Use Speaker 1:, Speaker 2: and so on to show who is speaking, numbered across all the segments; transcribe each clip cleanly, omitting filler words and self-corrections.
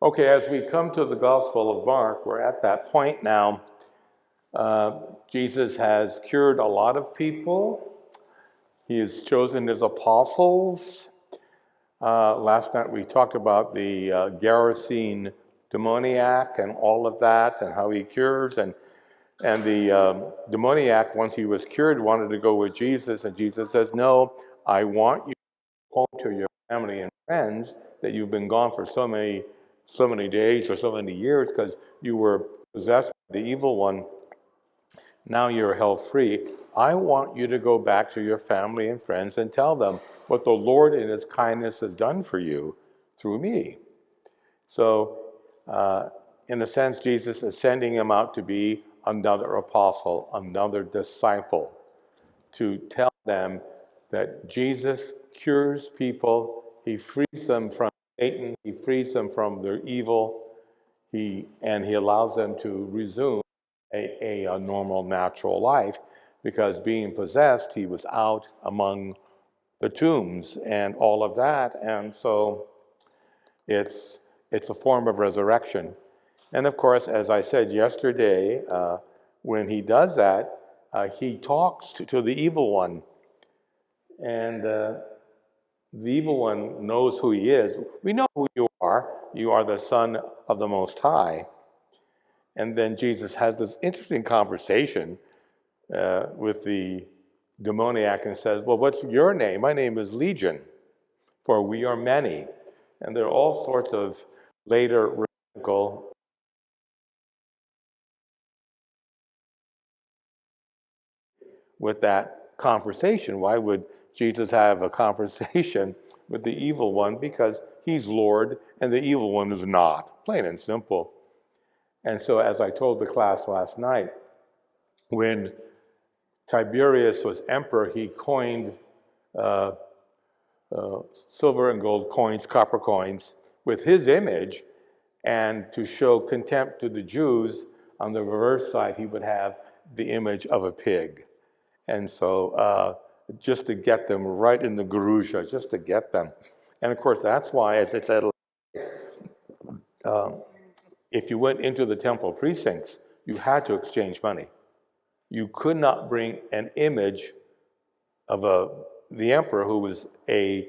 Speaker 1: Okay, as we come to the Gospel of Mark, we're at that point now. Jesus has cured a lot of people. He has chosen his apostles. Last night we talked about the Gerasene demoniac and all of that and how he cures. And the demoniac, once he was cured, wanted to go with Jesus. And Jesus says, no, I want you home to your family and friends that you've been gone for so many days or so many years because you were possessed by the evil one. Now you're health free. I want you to go back to your family and friends and tell them what the Lord in his kindness has done for you through me. So, in a sense, Jesus is sending him out to be another apostle, another disciple, to tell them that Jesus cures people, he frees them from Satan, he frees them from their evil, and he allows them to resume a normal, natural life, because being possessed, he was out among the tombs and all of that, and so it's a form of resurrection. And of course, as I said yesterday, when he does that, he talks to the evil one. And the evil one knows who he is. We know who you are. You are the Son of the Most High. And then Jesus has this interesting conversation with the demoniac and says, well, what's your name? My name is Legion, for we are many. And there are all sorts of later rabbinical with that conversation. Why would Jesus have a conversation with the evil one? Because he's Lord and the evil one is not, plain and simple. And so, as I told the class last night, when Tiberius was emperor, he coined silver and gold coins, copper coins, with his image, and to show contempt to the Jews, on the reverse side, he would have the image of a pig. And so just to get them right in the Garusha, just to get them. And of course, that's why, as I said, if you went into the temple precincts, you had to exchange money. You could not bring an image of the emperor, who was a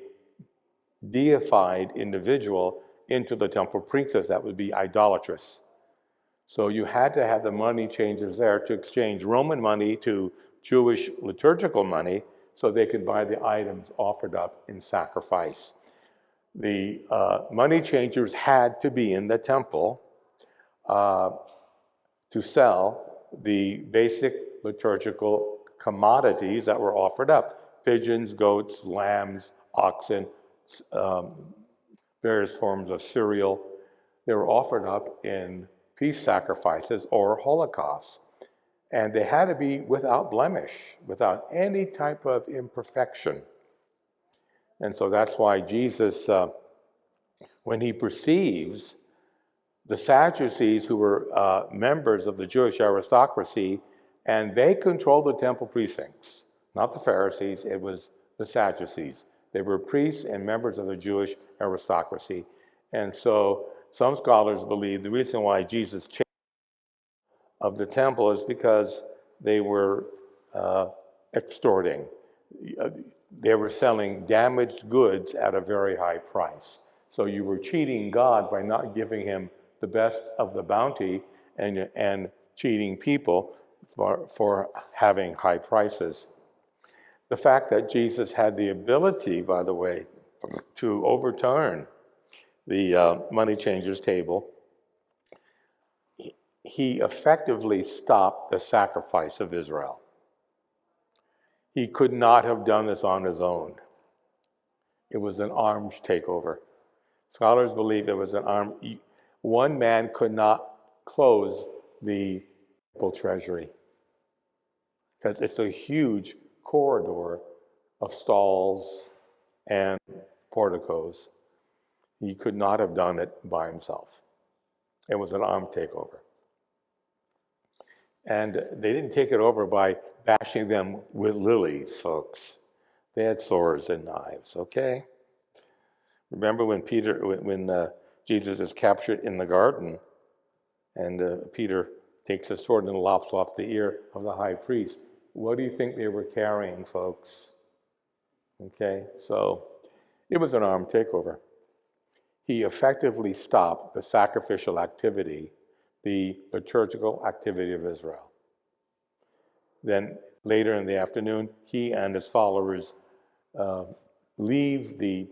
Speaker 1: deified individual, into the temple precincts. That would be idolatrous. So you had to have the money changers there to exchange Roman money to Jewish liturgical money so they could buy the items offered up in sacrifice. The money changers had to be in the temple to sell the basic liturgical commodities that were offered up: pigeons, goats, lambs, oxen, various forms of cereal. They were offered up in peace sacrifices or holocausts. And they had to be without blemish, without any type of imperfection. And so that's why Jesus, when he perceives the Sadducees, who were members of the Jewish aristocracy, and they controlled the temple precincts, not the Pharisees, it was the Sadducees. They were priests and members of the Jewish aristocracy. And so some scholars believe the reason why Jesus changed of the temple is because they were extorting. They were selling damaged goods at a very high price. So you were cheating God by not giving him the best of the bounty, and cheating people for having high prices. The fact that Jesus had the ability, by the way, to overturn the money changers' table, he effectively stopped the sacrifice of Israel. He could not have done this on his own. It was an armed takeover. Scholars believe there was an armed. One man could not close the temple treasury because it's a huge corridor of stalls and porticos. He could not have done it by himself. It was an armed takeover. And they didn't take it over by bashing them with lilies, folks. They had swords and knives, okay? Remember when Jesus is captured in the garden, and Peter takes a sword and lops off the ear of the high priest. What do you think they were carrying, folks? Okay, so it was an armed takeover. He effectively stopped the sacrificial activity, the liturgical activity of Israel. Then later in the afternoon, he and his followers leave the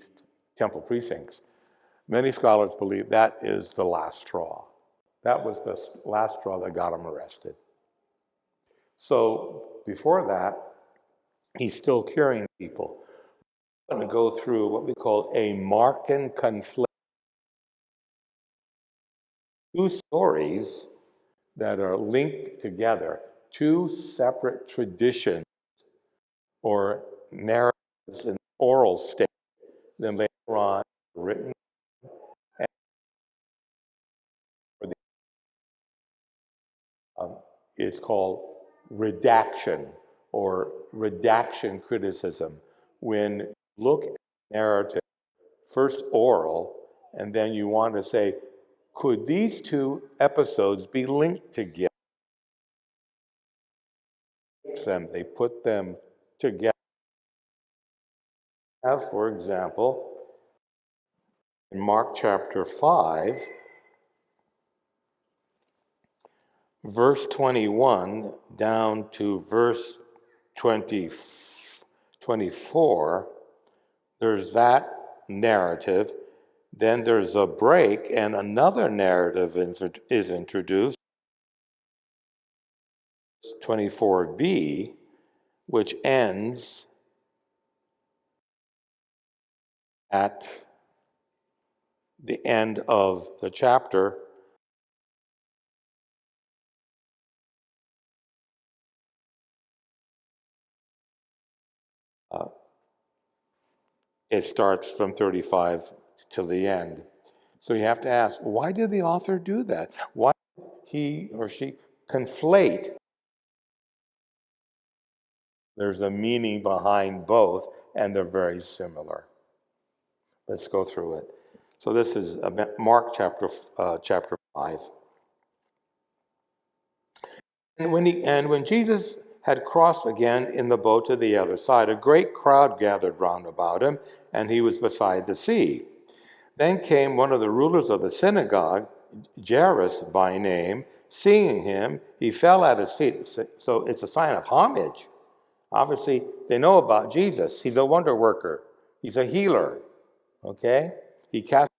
Speaker 1: temple precincts. Many scholars believe that is the last straw. That was the last straw that got him arrested. So before that, he's still curing people. I'm going to go through what we call a Markan conflict. Two stories that are linked together, two separate traditions or narratives in oral state, then later on written. It's called redaction or redaction criticism. When you look at narrative, first oral, and then you want to say, could these two episodes be linked together? They put them together. For example, in Mark chapter 5, verse 21 down to verse 24, there's that narrative. Then there's a break, and another narrative is introduced, 24b, which ends at the end of the chapter. It starts from 35 till the end. So you have to ask, why did the author do that? Why did he or she conflate? There's a meaning behind both, and they're very similar. Let's go through it. So this is Mark chapter 5. And when Jesus had crossed again in the boat to the other side, a great crowd gathered round about him, and he was beside the sea. Then came one of the rulers of the synagogue, Jairus by name. Seeing him, he fell at his feet. So it's a sign of homage. Obviously, they know about Jesus. He's a wonder worker. He's a healer. Okay? He cast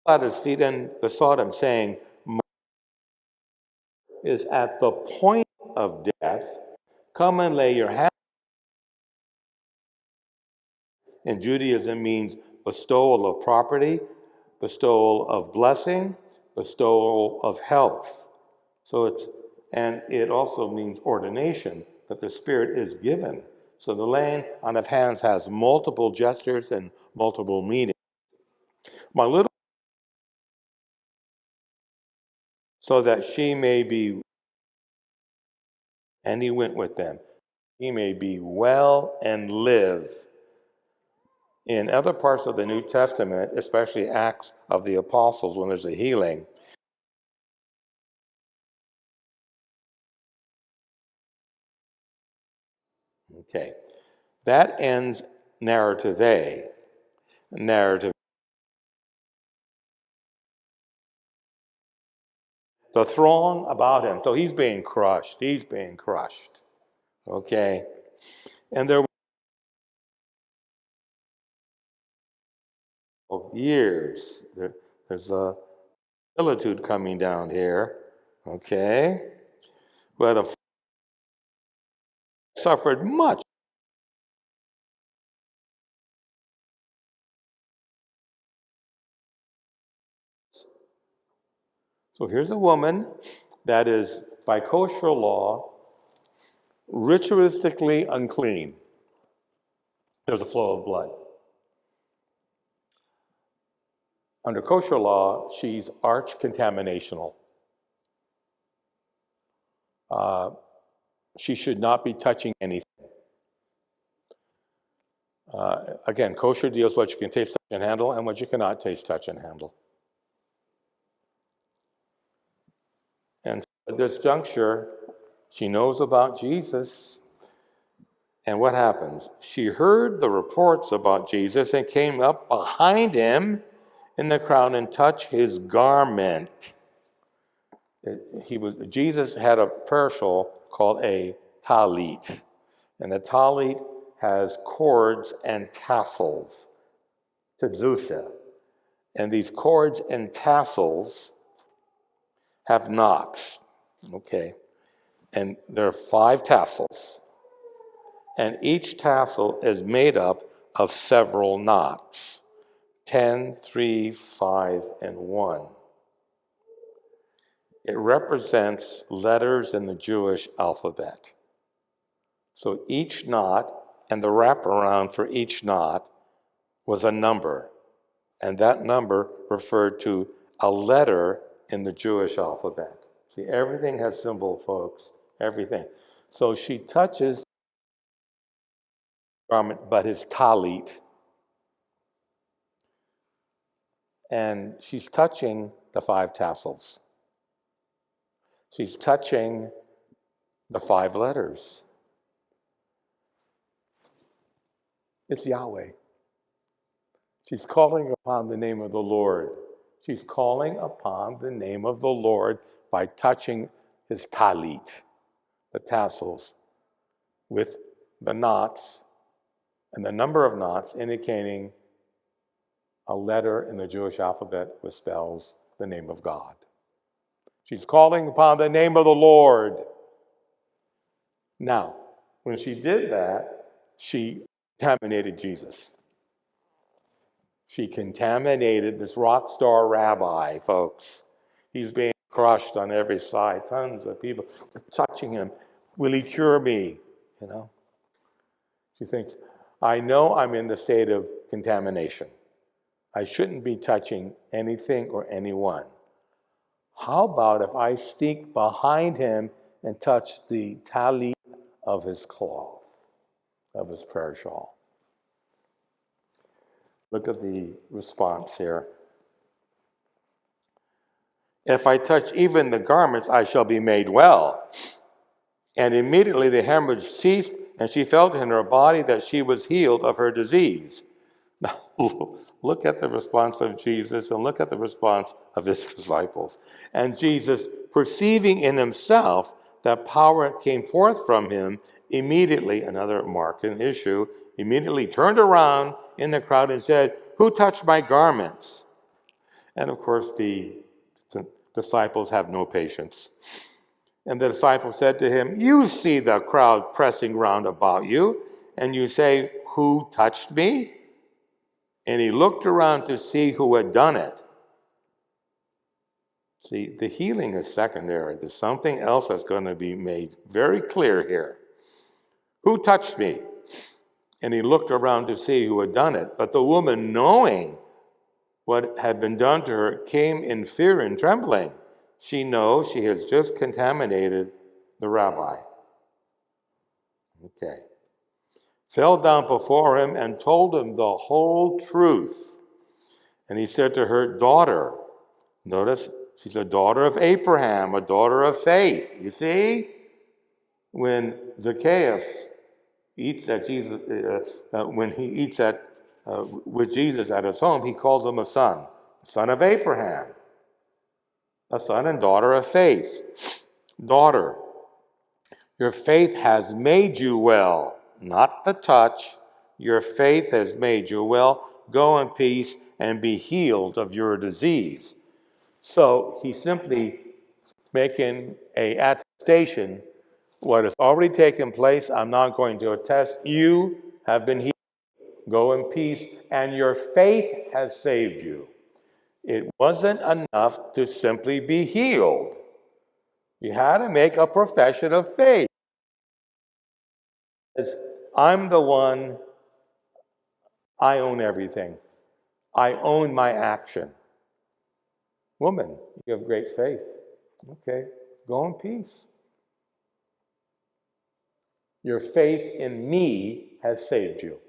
Speaker 1: at his feet and besought him, saying, is at the point of death. Come and lay your hand. In Judaism means bestowal of property, bestowal of blessing, bestowal of health. And it also means ordination, that the Spirit is given. So the laying on of hands has multiple gestures and multiple meanings. My little, so that she may be, and he went with them, he may be well and live. In other parts of the New Testament, especially Acts of the Apostles, when there's a healing, okay, that ends narrative A. Narrative, the throng about him. So he's being crushed. Okay, and there were years. There's a similitude coming down here. Okay, but have suffered much. So here's a woman that is, by kosher law, ritualistically unclean. There's a flow of blood. Under kosher law, she's arch-contaminational. She should not be touching anything. Again, kosher deals what you can taste, touch, and handle, and what you cannot taste, touch, and handle. And at this juncture, she knows about Jesus. And what happens? She heard the reports about Jesus and came up behind him in the crowd and touched his garment. Jesus had a prayer shawl called a talit. And the talit has cords and tassels, tzutzah. And these cords and tassels have knots, okay? And there are 5 tassels. And each tassel is made up of several knots, 10, 3, 5, and 1. It represents letters in the Jewish alphabet. So each knot and the wraparound for each knot was a number. And that number referred to a letter in the Jewish alphabet. See, everything has symbol, folks. Everything. So she touches garment, but his talit. And she's touching the 5 tassels. She's touching the 5 letters. It's Yahweh. She's calling upon the name of the Lord. She's calling upon the name of the Lord by touching his talit, the tassels, with the knots and the number of knots indicating a letter in the Jewish alphabet which spells the name of God. She's calling upon the name of the Lord. Now, when she did that, she contaminated Jesus. She contaminated this rock star rabbi, folks. He's being crushed on every side. Tons of people touching him. Will he cure me? You know? She thinks, I know I'm in the state of contamination. I shouldn't be touching anything or anyone. How about if I sneak behind him and touch the talit of his cloth, of his prayer shawl? Look at the response here. If I touch even the garments, I shall be made well. And immediately the hemorrhage ceased, and she felt in her body that she was healed of her disease. Now, look at the response of Jesus and look at the response of his disciples. And Jesus, perceiving in himself that power came forth from him, immediately, another mark and issue, immediately turned around in the crowd and said, "Who touched my garments?" And of course, the disciples have no patience. And the disciples said to him, "You see the crowd pressing round about you, and you say, 'Who touched me?'" And he looked around to see who had done it. See, the healing is secondary. There's something else that's going to be made very clear here. Who touched me? And he looked around to see who had done it. But the woman, knowing what had been done to her, came in fear and trembling. She knows she has just contaminated the rabbi. Okay. Fell down before him and told him the whole truth. And he said to her, "Daughter," notice she's a daughter of Abraham, a daughter of faith. You see? When Zacchaeus eats at Jesus, when he eats with Jesus at his home, he calls him a son of Abraham, a son and daughter of faith. Daughter, your faith has made you well, not the touch. Your faith has made you well. Go in peace and be healed of your disease. So he's simply making an attestation. What has already taken place, I'm not going to attest. You have been healed. Go in peace, and your faith has saved you. It wasn't enough to simply be healed. You had to make a profession of faith. I'm the one, I own everything. I own my action. Woman, you have great faith. Okay, go in peace. Your faith in me has saved you.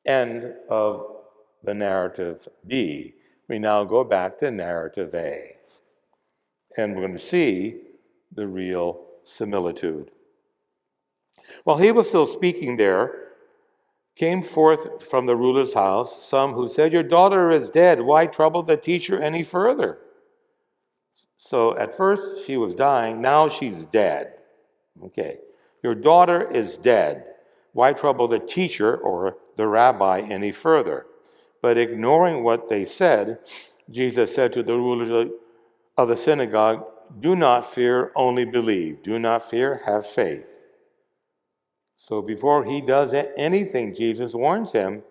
Speaker 1: End of the narrative B. We now go back to narrative A. And we're going to see the real similitude. While he was still speaking there, came forth from the ruler's house some who said, "Your daughter is dead. Why trouble the teacher any further?" So at first she was dying. Now she's dead. Okay. Your daughter is dead. Why trouble the teacher or the rabbi any further? But ignoring what they said, Jesus said to the rulers of the synagogue, "Do not fear, only believe. Do not fear, have faith." So before he does anything, Jesus warns him,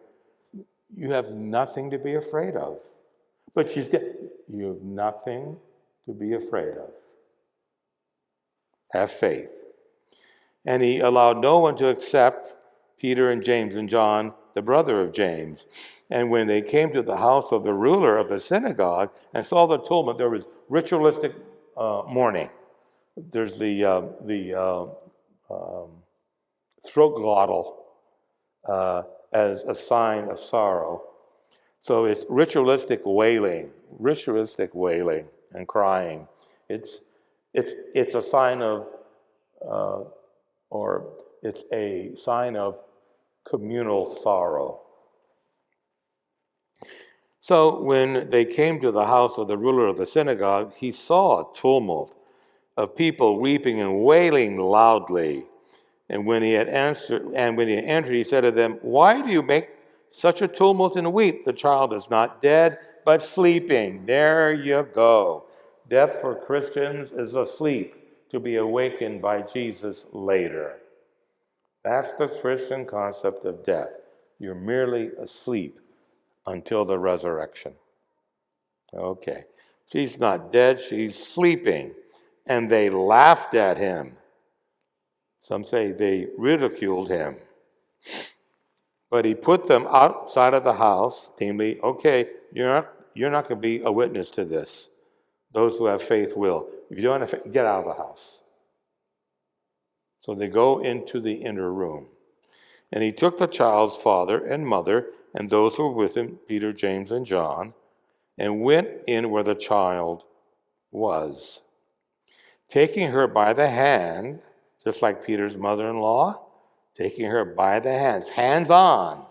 Speaker 1: you have nothing to be afraid of. But she's dead. You have nothing to be afraid of. Have faith. And he allowed no one to accept Peter and James and John, the brother of James. And when they came to the house of the ruler of the synagogue and saw the tumult, there was ritualistic mourning. There's the throat glottal as a sign of sorrow. So it's ritualistic wailing and crying. It's a sign of, or it's a sign of communal sorrow. So when they came to the house of the ruler of the synagogue, he saw a tumult of people weeping and wailing loudly. And when he had entered, he said to them, "Why do you make such a tumult and weep? The child is not dead, but sleeping." There you go. Death for Christians is asleep, to be awakened by Jesus later. That's the Christian concept of death. You're merely asleep until the resurrection. Okay. She's not dead, she's sleeping. And they laughed at him. Some say they ridiculed him. But he put them outside of the house, namely, okay, you're not going to be a witness to this. Those who have faith will. If you don't have faith, get out of the house. So they go into the inner room. And he took the child's father and mother and those who were with him, Peter, James, and John, and went in where the child was. Taking her by the hand, just like Peter's mother-in-law, taking her by the hands on,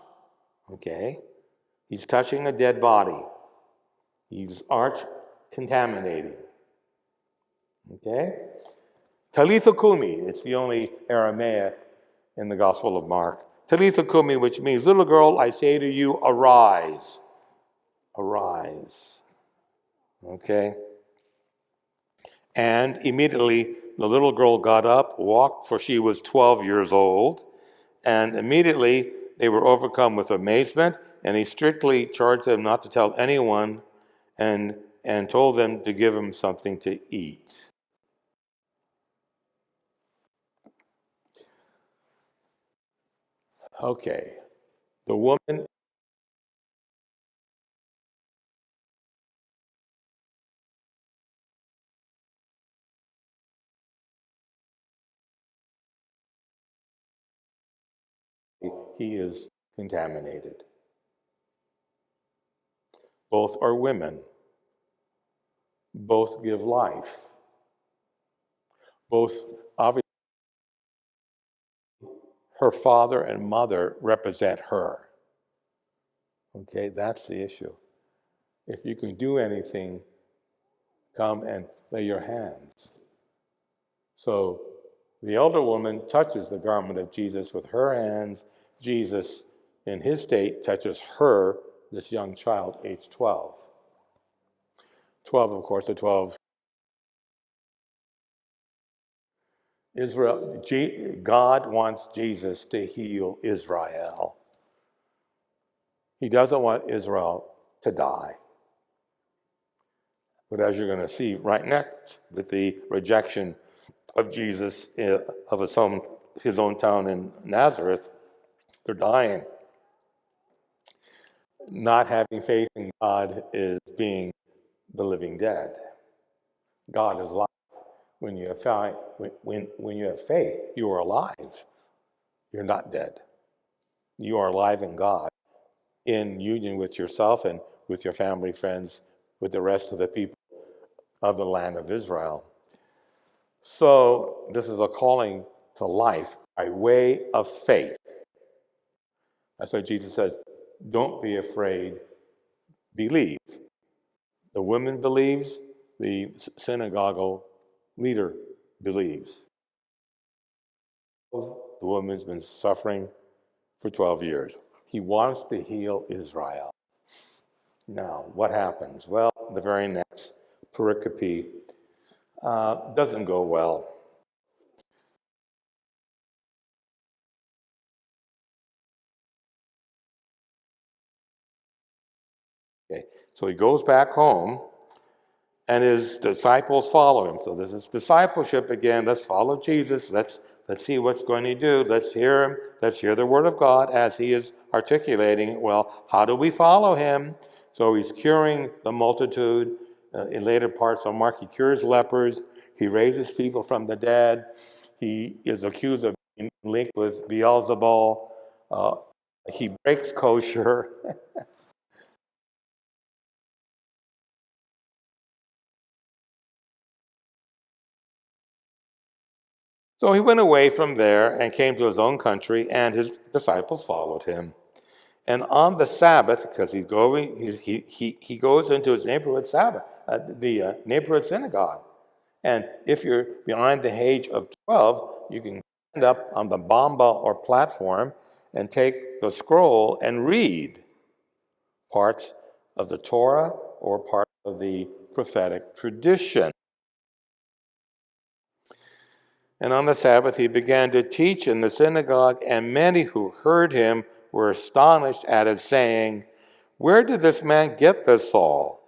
Speaker 1: okay? He's touching a dead body. He's arch-contaminating, okay? Talitha kumi, it's the only Aramaic in the Gospel of Mark. Talitha kumi, which means, little girl, I say to you, arise. Arise, okay? And immediately the little girl got up, walked, for she was 12 years old, and immediately they were overcome with amazement, and he strictly charged them not to tell anyone and told them to give him something to eat. Okay, the woman he is contaminated. Both are women. Both give life. Both, obviously, her father and mother represent her. Okay, that's the issue. If you can do anything, come and lay your hands. So the elder woman touches the garment of Jesus with her hands. Jesus, in his state, touches her, this young child, age 12. 12, of course, the 12. Israel, God wants Jesus to heal Israel. He doesn't want Israel to die. But as you're going to see right next, with the rejection of Jesus of his own town in Nazareth, they're dying. Not having faith in God is being the living dead. God is life. When you have faith, you are alive. You're not dead. You are alive in God. in union with yourself and with your family, friends, with the rest of the people of the land of Israel. So this is a calling to life by way of faith. That's why Jesus says, don't be afraid, believe. The woman believes, the synagogue leader believes. The woman's been suffering for 12 years. He wants to heal Israel. Now, what happens? Well, the very next pericope doesn't go well. Okay, so he goes back home, and his disciples follow him. So this is discipleship again. Let's follow Jesus. Let's see what's going to do. Let's hear him. Let's hear the word of God as he is articulating. Well, how do we follow him? So he's curing the multitude. In later parts of Mark, he cures lepers. He raises people from the dead. He is accused of being linked with Beelzebul. He breaks kosher. So he went away from there and came to his own country, and his disciples followed him. And on the Sabbath, because he goes into his neighborhood Sabbath, the neighborhood synagogue. And if you're behind the age of 12, you can stand up on the bamba or platform and take the scroll and read parts of the Torah or parts of the prophetic tradition. And on the Sabbath he began to teach in the synagogue, and many who heard him were astonished at it, saying, "Where did this man get this all?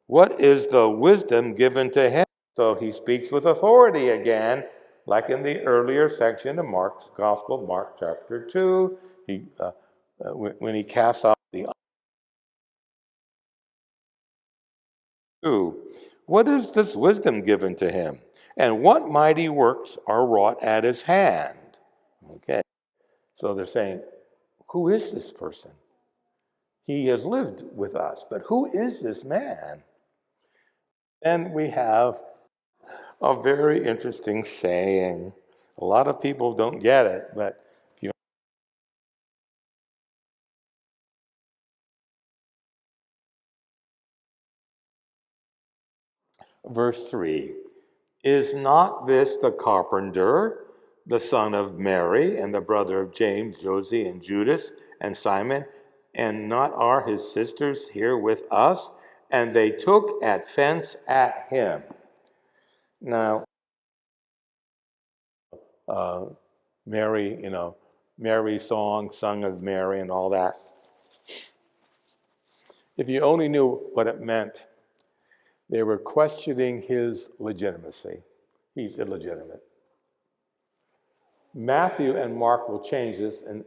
Speaker 1: What is the wisdom given to him?" So he speaks with authority again, like in the earlier section of Mark's Gospel, Mark chapter 2, when he casts out the two. What is this wisdom given to him? And what mighty works are wrought at his hand? Okay, so they're saying, who is this person? He has lived with us, but who is this man? And we have a very interesting saying. A lot of people don't get it, but if you verse 3, is not this the carpenter, the son of Mary, and the brother of James, Joses, and Judas, and Simon? And not are his sisters here with us? And they took offense at him. Now, Mary, Mary's song, sung of Mary, and all that. If you only knew what it meant, they were questioning his legitimacy. He's illegitimate. Matthew and Mark will change this, and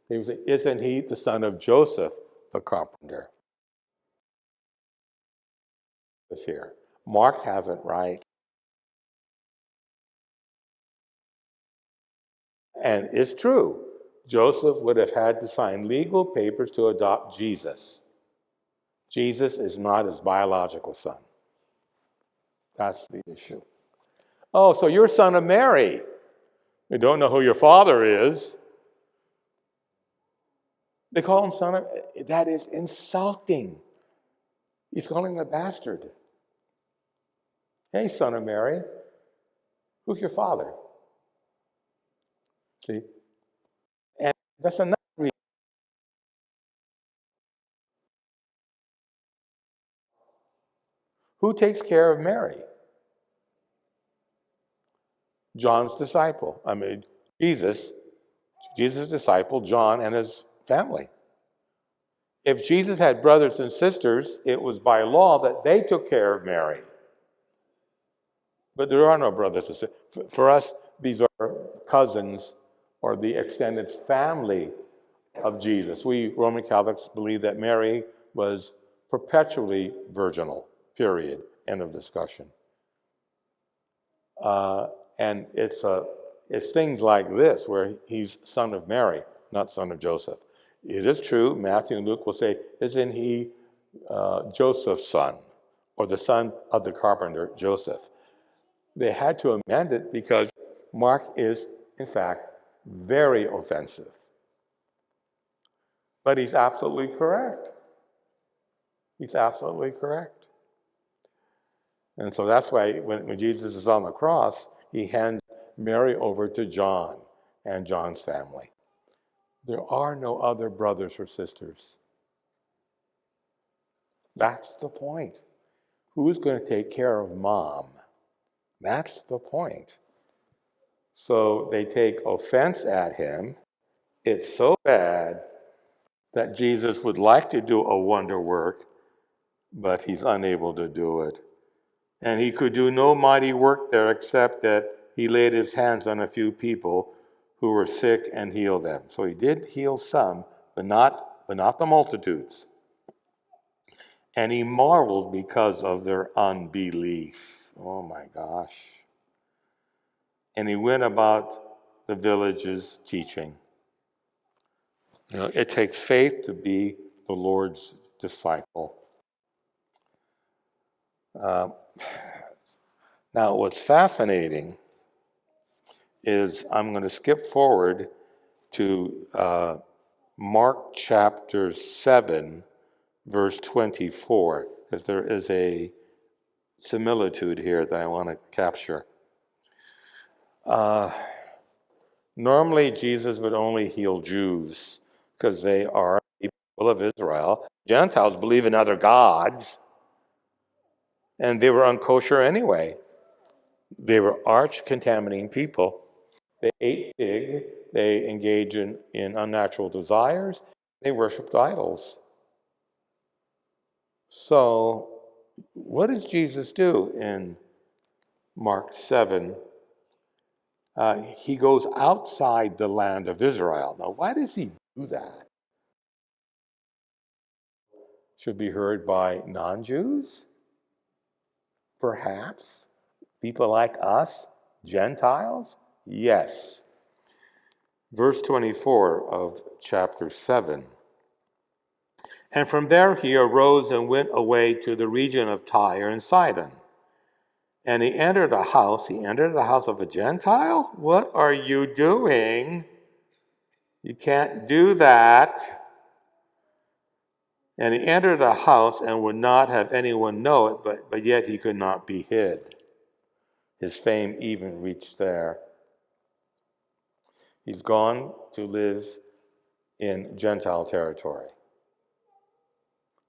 Speaker 1: they will say, isn't he the son of Joseph, the carpenter? It's here. Mark has it right. And it's true. Joseph would have had to sign legal papers to adopt Jesus. Jesus is not his biological son. That's the issue. Oh, so you're son of Mary. You don't know who your father is. They call him son of, that is insulting. He's calling him a bastard. Hey, son of Mary, who's your father? See? And that's another reason. Who takes care of Mary? John's disciple. Jesus' disciple, John, and his family. If Jesus had brothers and sisters, it was by law that they took care of Mary. But there are no brothers and sisters. For us, these are cousins or the extended family of Jesus. We Roman Catholics believe that Mary was perpetually virginal, period, end of discussion. And it's things like this where he's son of Mary, not son of Joseph. It is true, Matthew and Luke will say, isn't he Joseph's son, or the son of the carpenter Joseph? They had to amend it because Mark is, in fact, very offensive. But he's absolutely correct. He's absolutely correct. And so that's why when Jesus is on the cross, he hands Mary over to John and John's family. There are no other brothers or sisters. That's the point. Who's going to take care of mom? That's the point. So they take offense at him. It's so bad that Jesus would like to do a wonder work, but he's unable to do it. And he could do no mighty work there except that he laid his hands on a few people who were sick and healed them. So he did heal some, but not the multitudes. And he marveled because of their unbelief. Oh my gosh. And he went about the villages teaching. You know, it takes faith to be the Lord's disciple. Now, what's fascinating is I'm going to skip forward to Mark chapter 7, verse 24, because there is a similitude here that I want to capture. Normally, Jesus would only heal Jews because they are people of Israel. Gentiles believe in other gods, and they were unkosher anyway. They were arch-contaminating people. They ate pig, they engaged in unnatural desires, they worshipped idols. So, what does Jesus do in Mark 7? He goes outside the land of Israel. Now, why does he do that? Should be heard by non-Jews? Perhaps. People like us, Gentiles? Yes. Verse 24 of chapter 7. And from there he arose and went away to the region of Tyre and Sidon. And he entered a house. He entered the house of a Gentile? What are you doing? You can't do that. And he entered a house and would not have anyone know it, but yet he could not be hid. His fame even reached there. He's gone to live in Gentile territory.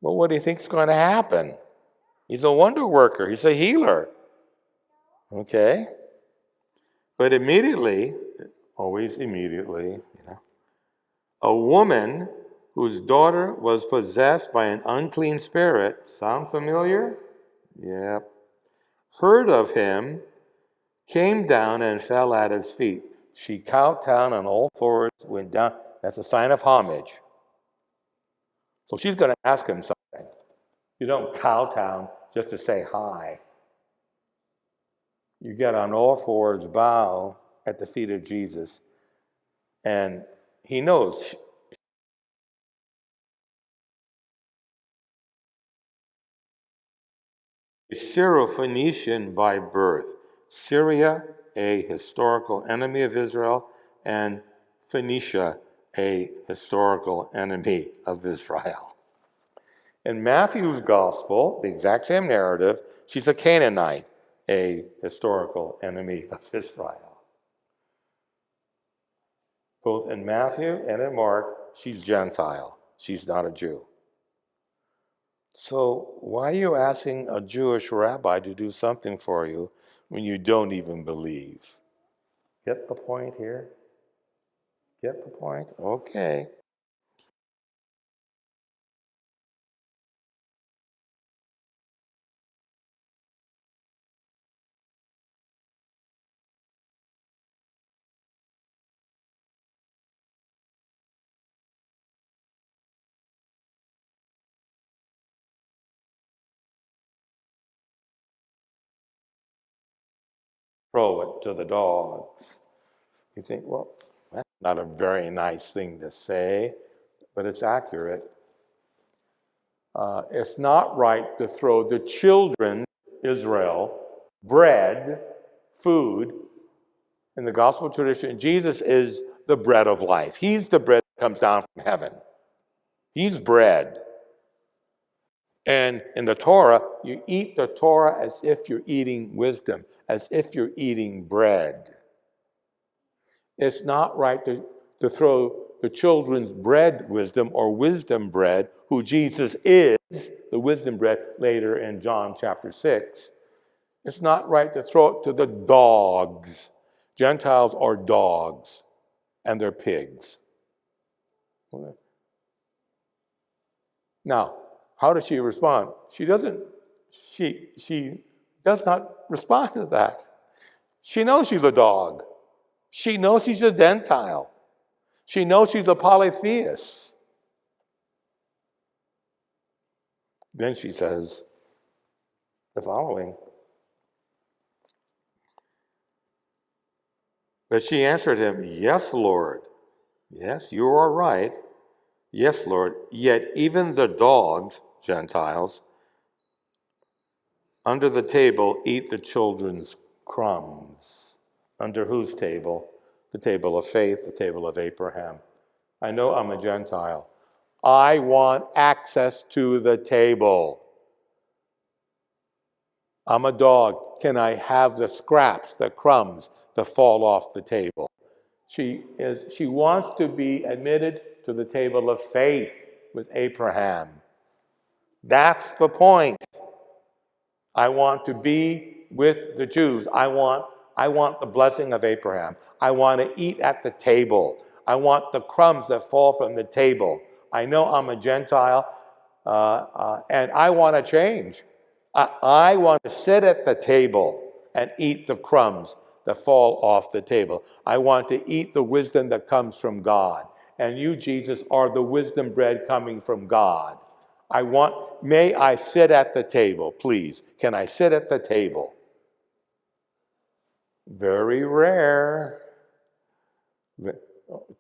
Speaker 1: Well, what do you think is going to happen? He's a wonder worker. He's a healer. Okay? But immediately, always immediately, a woman whose daughter was possessed by an unclean spirit, sound familiar? Yep. Heard of him, came down and fell at his feet. She kowtowed on all fours, went down. That's a sign of homage. So she's going to ask him something. You don't kowtow just to say hi. You get on all fours, bow at the feet of Jesus, and he knows. Syro-Phoenician by birth. Syria, a historical enemy of Israel, and Phoenicia, a historical enemy of Israel. In Matthew's gospel, the exact same narrative, she's a Canaanite, a historical enemy of Israel. Both in Matthew and in Mark, she's Gentile. She's not a Jew. So why are you asking a Jewish rabbi to do something for you when you don't even believe? Get the point here? Get the point? Okay. Throw it to the dogs. You think, well, that's not a very nice thing to say. but it's accurate. It's not right to throw the children, Israel, bread, food. In the gospel tradition, Jesus is the bread of life. He's the bread that comes down from heaven. He's bread. And in the Torah, you eat the Torah as if you're eating wisdom, as if you're eating bread. It's not right to throw the children's bread wisdom or wisdom bread, who Jesus is, the wisdom bread, later in John chapter 6. It's not right to throw it to the dogs. Gentiles are dogs, and they're pigs. Now, how does she respond? She does not respond to that. She knows she's a dog. She knows she's a Gentile. She knows she's a polytheist. Then she says the following. But she answered him, "Yes, Lord. Yes, you are right. Yes, Lord. Yet even the dogs, Gentiles, under the table eat the children's crumbs." Under whose table? The table of faith, the table of Abraham. I know I'm a Gentile. I want access to the table. I'm a dog. Can I have the scraps, the crumbs that fall off the table? She wants to be admitted to the table of faith with Abraham. That's the point. I want to be with the Jews. I want the blessing of Abraham. I want to eat at the table. I want the crumbs that fall from the table. I know I'm a Gentile, and I want to change. I want to sit at the table and eat the crumbs that fall off the table. I want to eat the wisdom that comes from God. And you, Jesus, are the wisdom bread coming from God. May I sit at the table, please? Can I sit at the table? Very rare.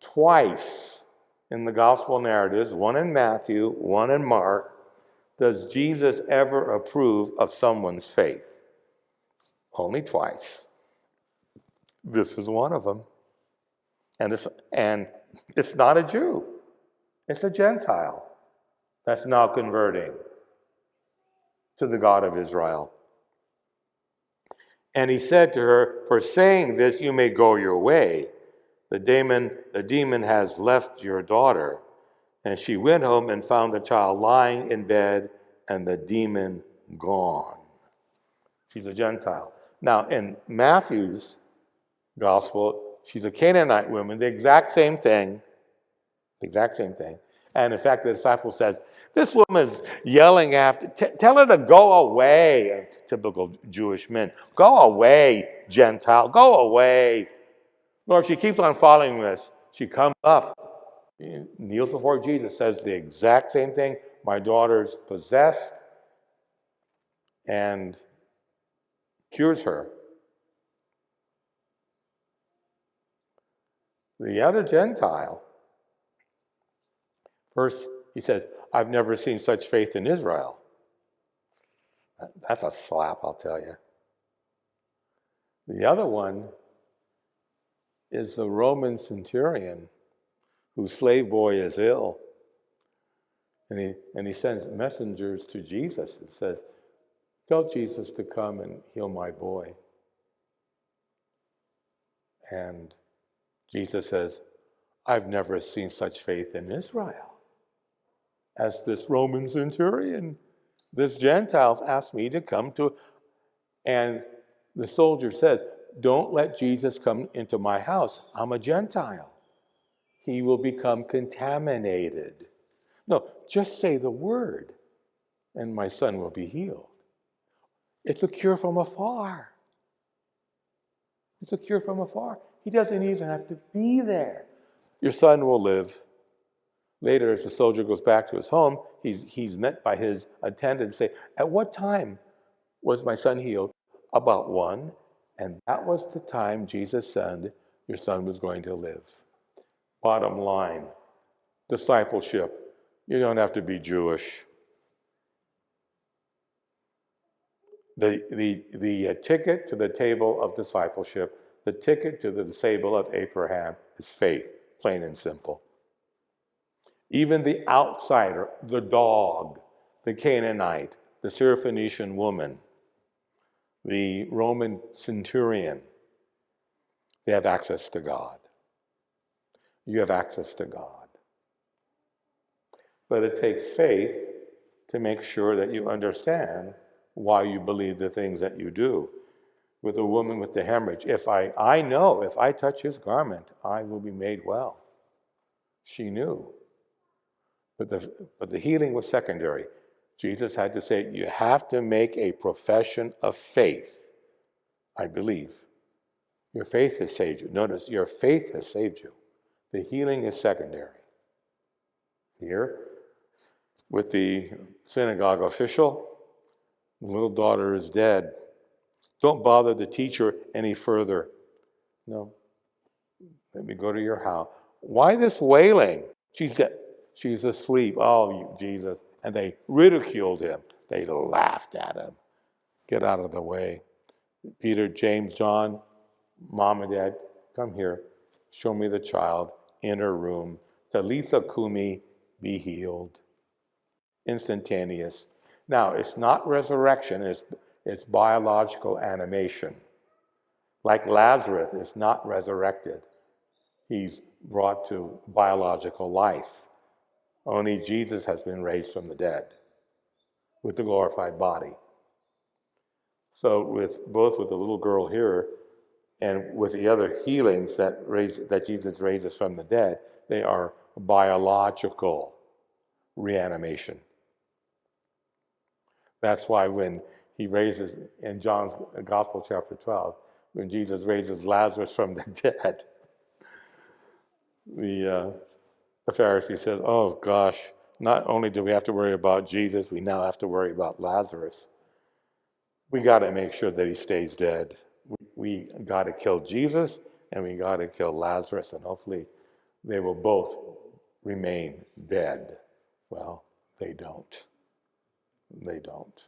Speaker 1: Twice in the gospel narratives, one in Matthew, one in Mark, does Jesus ever approve of someone's faith? Only twice. This is one of them. And it's not a Jew. It's a Gentile that's now converting to the God of Israel. And he said to her, "For saying this, you may go your way. The demon has left your daughter." And she went home and found the child lying in bed and the demon gone. She's a Gentile. Now, in Matthew's gospel, she's a Canaanite woman, the exact same thing. And in fact, the disciple says, "This woman is yelling after, tell her to go away." Typical Jewish men. "Go away, Gentile, go away." Lord, she keeps on following this. She comes up, kneels before Jesus, says the exact same thing. "My daughter's possessed," and cures her. The other Gentile, first he says, "I've never seen such faith in Israel." That's a slap, I'll tell you. The other one is the Roman centurion whose slave boy is ill. And he sends messengers to Jesus and says, "Tell Jesus to come and heal my boy." And Jesus says, "I've never seen such faith in Israel as this Roman centurion. This Gentiles asked me to come to." And the soldier says, "Don't let Jesus come into my house. I'm a Gentile. He will become contaminated. No, just say the word, and my son will be healed." It's a cure from afar. It's a cure from afar. He doesn't even have to be there. Your son will live. Later, as the soldier goes back to his home, he's met by his attendant and say, "At what time was my son healed?" "About 1. And that was the time Jesus said your son was going to live." Bottom line, discipleship, you don't have to be Jewish. The ticket to the table of discipleship, the ticket to the table of Abraham is faith, plain and simple. Even the outsider, the dog, the Canaanite, the Syrophoenician woman, the Roman centurion, they have access to God. You have access to God. But it takes faith to make sure that you understand why you believe the things that you do. With the woman with the hemorrhage, I know if I touch his garment, I will be made well. She knew. But the healing was secondary. Jesus had to say, you have to make a profession of faith. I believe. Your faith has saved you. Notice, your faith has saved you. The healing is secondary. Here, with the synagogue official, the little daughter is dead. Don't bother the teacher any further. No. Let me go to your house. Why this wailing? She's dead. She's asleep. Oh, Jesus. And they ridiculed him. They laughed at him. Get out of the way. Peter, James, John, Mom and Dad, come here. Show me the child in her room. Talitha Kumi, be healed. Instantaneous. Now, it's not resurrection. It's biological animation. Like Lazarus is not resurrected. He's brought to biological life. Only Jesus has been raised from the dead with the glorified body. So both with the little girl here and with the other healings that Jesus raises from the dead, they are biological reanimation. That's why when he raises, in John's Gospel, chapter 12, when Jesus raises Lazarus from the dead, the Pharisee says, oh gosh, not only do we have to worry about Jesus, we now have to worry about Lazarus. We got to make sure that he stays dead. We got to kill Jesus and we got to kill Lazarus, and hopefully they will both remain dead. Well, they don't. They don't.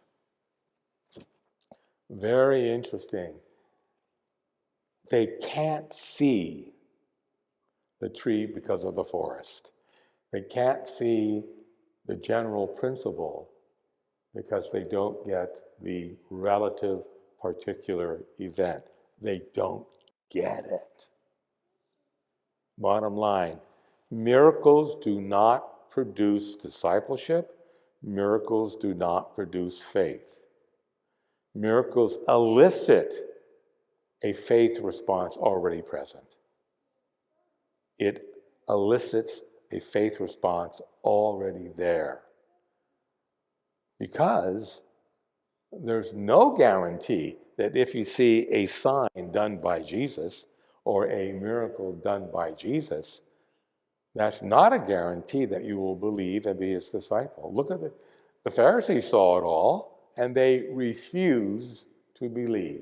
Speaker 1: Very interesting. They can't see the tree because of the forest. They can't see the general principle because they don't get the relative particular event. They don't get it. Bottom line, miracles do not produce discipleship. Miracles do not produce faith. Miracles elicit a faith response already present. It elicits a faith response already there. Because there's no guarantee that if you see a sign done by Jesus or a miracle done by Jesus, that's not a guarantee that you will believe and be his disciple. Look at the Pharisees saw it all, and they refused to believe.